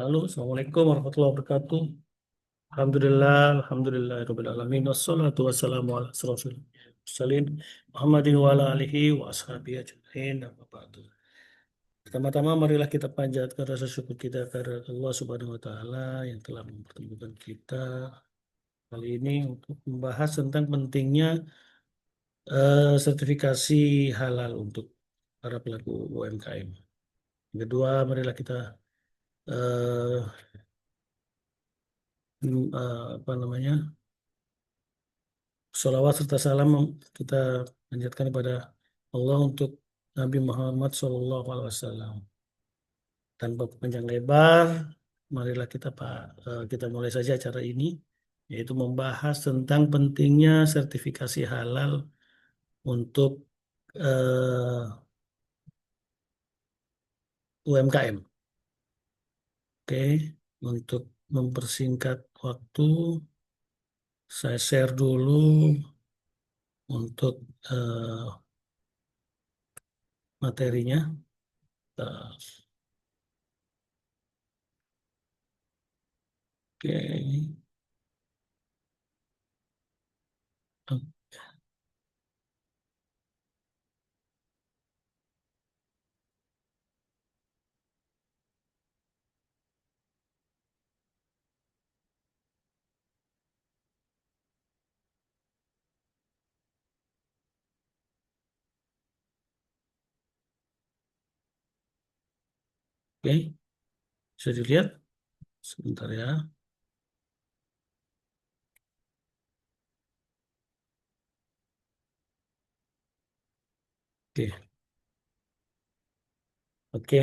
Halo, Assalamualaikum warahmatullahi wabarakatuh. Alhamdulillah, Alhamdulillahirabbil alamin. Wassalatu wassalamu ala asrofil mursalin Muhammadin wa ala alihi wa ashabihi ajmain. Amma ba'du. Pertama-tama marilah kita panjatkan rasa syukur kita kepada Allah Subhanahu wa taala yang telah mempertemukan kita kali ini untuk membahas tentang pentingnya sertifikasi halal untuk para pelaku UMKM. Yang kedua, marilah kita eh, apa namanya? Salawat serta salam kita panjatkan kepada Allah untuk Nabi Muhammad SAW. Tanpa panjang lebar, marilah kita mulai saja acara ini, yaitu membahas tentang pentingnya sertifikasi halal untuk UMKM. Oke, untuk mempersingkat waktu, saya share dulu untuk eh, materinya. Eh, Oke, oke, bisa dilihat sebentar ya. Oke, oke.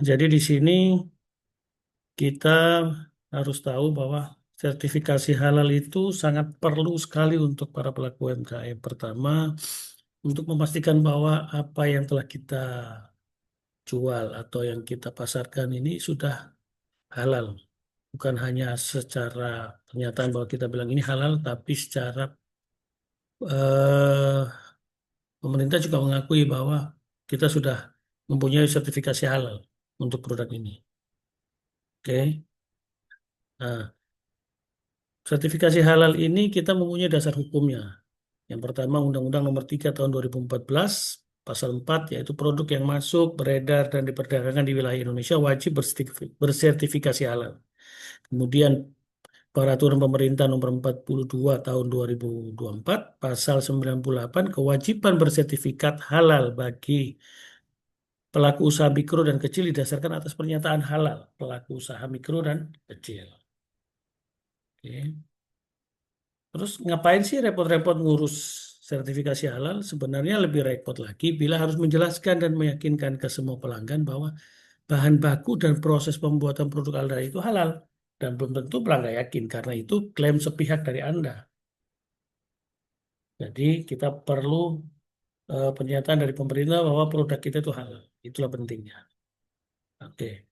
Jadi di sini kita harus tahu bahwa sertifikasi halal itu sangat perlu sekali untuk para pelaku UMKM. Pertama, untuk memastikan bahwa apa yang telah kita jual atau yang kita pasarkan ini sudah halal. Bukan hanya secara pernyataan bahwa kita bilang ini halal, tapi secara eh, pemerintah juga mengakui bahwa kita sudah mempunyai sertifikasi halal untuk produk ini. Oke. Nah, sertifikasi halal ini kita mempunyai dasar hukumnya. Yang pertama Undang-Undang Nomor 3 Tahun 2014, Pasal 4, yaitu produk yang masuk, beredar, dan diperdagangkan di wilayah Indonesia wajib bersertifikasi halal. Kemudian Peraturan Pemerintah Nomor 42 Tahun 2024, Pasal 98, kewajiban bersertifikat halal bagi pelaku usaha mikro dan kecil didasarkan atas pernyataan halal pelaku usaha mikro dan kecil. Oke. Terus ngapain sih repot-repot ngurus sertifikasi halal? Sebenarnya lebih repot lagi bila harus menjelaskan dan meyakinkan ke semua pelanggan bahwa bahan baku dan proses pembuatan produk halal itu halal. Dan belum tentu pelanggan yakin karena itu klaim sepihak dari Anda. Jadi kita perlu pernyataan dari pemerintah bahwa produk kita itu halal. Itulah pentingnya. Oke.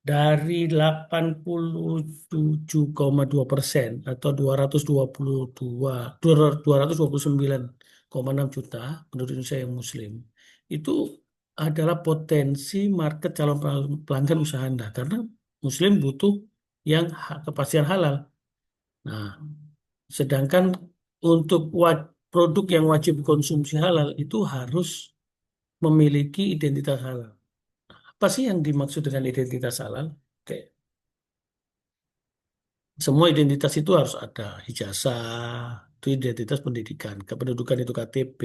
Dari 87,2% atau 229,6 juta penduduk Indonesia yang Muslim, itu adalah potensi market calon pelanggan usaha Anda karena Muslim butuh yang kepastian halal. Nah, sedangkan untuk produk yang wajib konsumsi halal itu harus memiliki identitas halal. Apa sih yang dimaksud dengan identitas halal? Oke. Semua identitas itu harus ada. Ijazah, itu identitas pendidikan. Kependudukan itu KTP.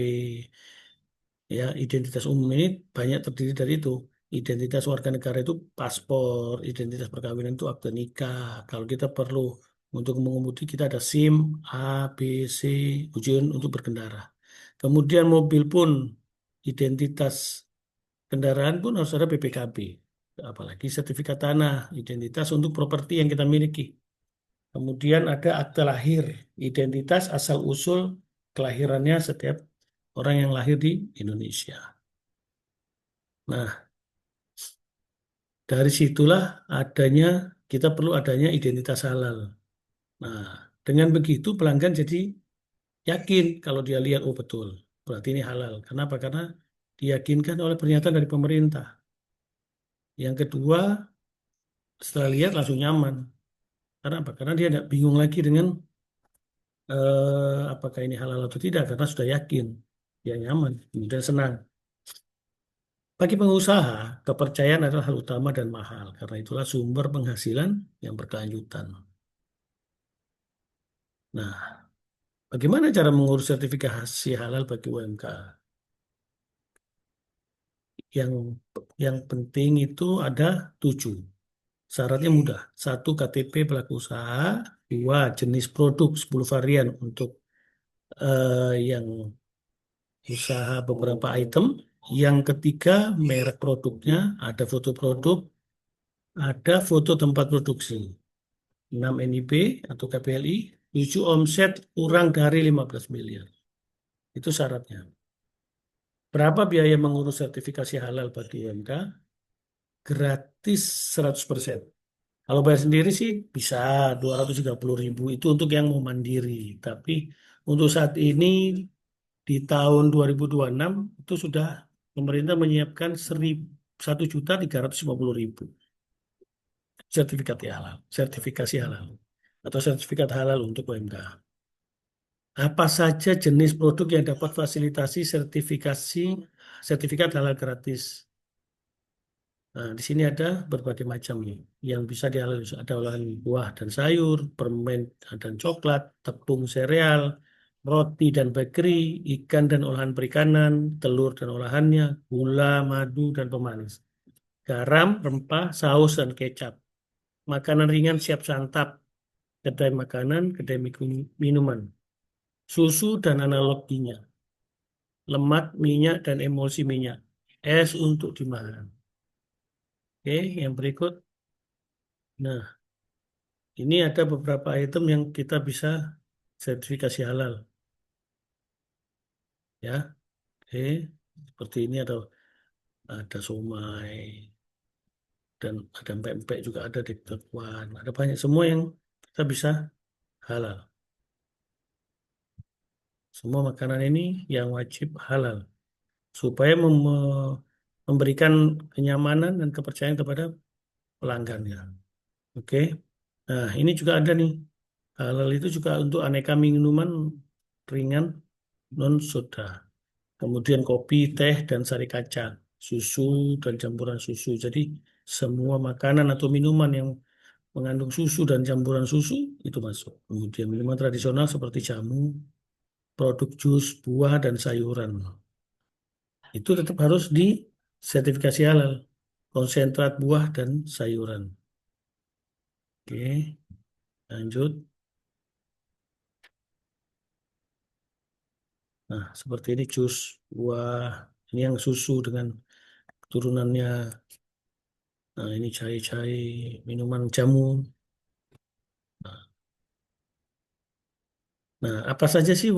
Ya, identitas umum ini banyak terdiri dari itu. Identitas warga negara itu paspor, identitas perkawinan itu akte nikah. Kalau kita perlu untuk mengemudi, kita ada SIM, A, B, C, ujian untuk berkendara. Kemudian mobil pun, identitas kendaraan pun harus ada BPKB. Apalagi sertifikat tanah, identitas untuk properti yang kita miliki. Kemudian ada akte lahir, identitas asal-usul kelahirannya setiap orang yang lahir di Indonesia. Nah, dari situlah adanya, kita perlu adanya identitas halal. Nah, dengan begitu pelanggan jadi yakin kalau dia lihat, oh betul, berarti ini halal. Kenapa? Karena diyakinkan oleh pernyataan dari pemerintah. Yang kedua, Setelah lihat langsung nyaman. Karena apa? Karena dia tidak bingung lagi dengan apakah ini halal atau tidak, karena sudah yakin. Dia nyaman, kemudian senang. Bagi pengusaha, kepercayaan adalah hal utama dan mahal. Karena itulah sumber penghasilan yang berkelanjutan. Nah, bagaimana cara mengurus sertifikasi halal bagi UMKM? Yang yang penting itu ada 7. Syaratnya mudah. Satu, KTP pelaku usaha. Dua, jenis produk 10 varian untuk yang usaha beberapa item. Yang ketiga, merek produknya, ada foto produk, ada foto tempat produksi. 6 NIB atau KPLI, 7 omset kurang dari 15 miliar. Itu syaratnya. Berapa biaya mengurus sertifikasi halal bagi UMK? Gratis 100%. Kalau bayar sendiri sih bisa 230.000 itu untuk yang mau mandiri. Tapi untuk saat ini di tahun 2026 itu sudah pemerintah menyiapkan 1.350.000 sertifikasi halal atau sertifikat halal untuk UMKM. Apa saja jenis produk yang dapat fasilitasi sertifikat halal gratis? Nah, di sini ada berbagai macam nih yang bisa dihalal. Ada olahan buah dan sayur, permen dan coklat, tepung sereal, roti dan bakery, ikan dan olahan perikanan, telur dan olahannya, gula, madu dan pemanis, garam, rempah, saus dan kecap, makanan ringan siap santap, kedai makanan, kedai minuman, susu dan analoginya, lemak, minyak dan emulsi minyak, es untuk dimakan. Oke, yang berikut. Nah, ini ada beberapa item yang kita bisa sertifikasi halal, ya. Oke, seperti ini ada somai dan ada pempek juga ada di Tekuan. Ada banyak semua yang kita bisa halal. Semua makanan ini yang wajib halal supaya memberikan kenyamanan dan kepercayaan kepada pelanggannya. Oke. Nah, ini juga ada nih. Halal itu juga untuk aneka minuman ringan non soda. Kemudian kopi, teh, dan sari kacang, susu, dan campuran susu. Jadi semua makanan atau minuman yang mengandung susu dan campuran susu itu masuk. Kemudian minuman tradisional seperti jamu, produk jus, buah, dan sayuran. Itu tetap harus di sertifikasi halal. Konsentrat buah dan sayuran. Oke, lanjut. Nah, seperti ini jus buah. Ini yang susu dengan turunannya. Nah, ini cai-cai, minuman jamu. Nah, apa saja sih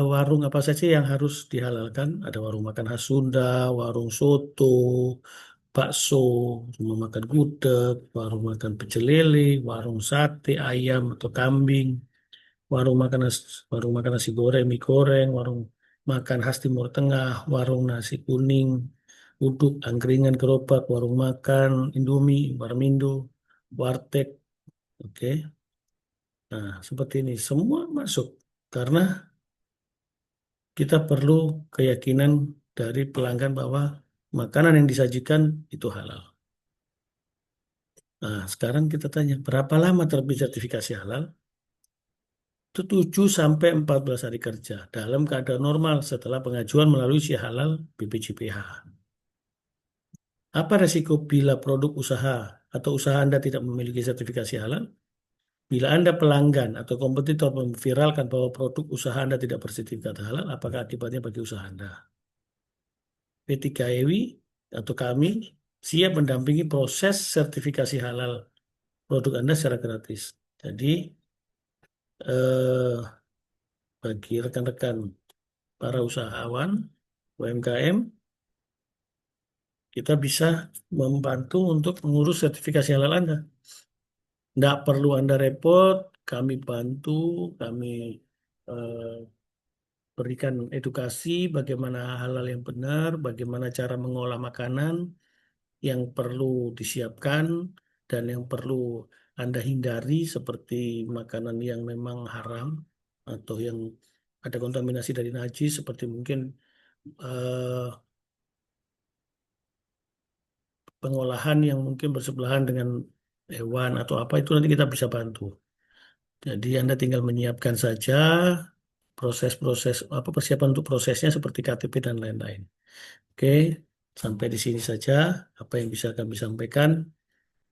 warung apa saja yang harus dihalalkan? Ada warung makan khas Sunda, warung soto, bakso, rumah makan gudeg, warung makan pecel lele, warung sate ayam atau kambing, warung makan nasi goreng, mie goreng, warung makan khas Timur Tengah, warung nasi kuning, uduk, angkringan, gerobak, warung makan Indomie, warmindo, warteg. Oke. Nah, seperti ini semua masuk karena kita perlu keyakinan dari pelanggan bahwa makanan yang disajikan itu halal. Nah, sekarang kita tanya, berapa lama terbit sertifikasi halal? Itu 7 sampai 14 hari kerja dalam keadaan normal setelah pengajuan melalui si halal BPJPH. Apa resiko bila produk usaha atau usaha Anda tidak memiliki sertifikasi halal? Bila Anda pelanggan atau kompetitor memviralkan bahwa produk usaha Anda tidak bersertifikat halal, apakah akibatnya bagi usaha Anda? P3EWI atau kami siap mendampingi proses sertifikasi halal produk Anda secara gratis. Jadi, eh, bagi rekan-rekan para usahawan UMKM, kita bisa membantu untuk mengurus sertifikasi halal Anda. Tidak perlu Anda repot, kami bantu, kami eh, berikan edukasi bagaimana halal yang benar, bagaimana cara mengolah makanan, yang perlu disiapkan dan yang perlu Anda hindari seperti makanan yang memang haram atau yang ada kontaminasi dari najis seperti mungkin eh, pengolahan yang mungkin bersebelahan dengan hewan atau apa itu nanti kita bisa bantu. Jadi Anda tinggal menyiapkan saja proses-proses apa persiapan untuk prosesnya seperti KTP dan lain-lain. Oke, sampai di sini saja apa yang bisa kami sampaikan.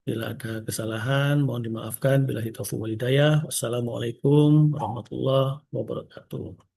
Bila ada kesalahan, mohon dimaafkan. Bila taufiq wal hidayah. Wassalamualaikum warahmatullahi wabarakatuh.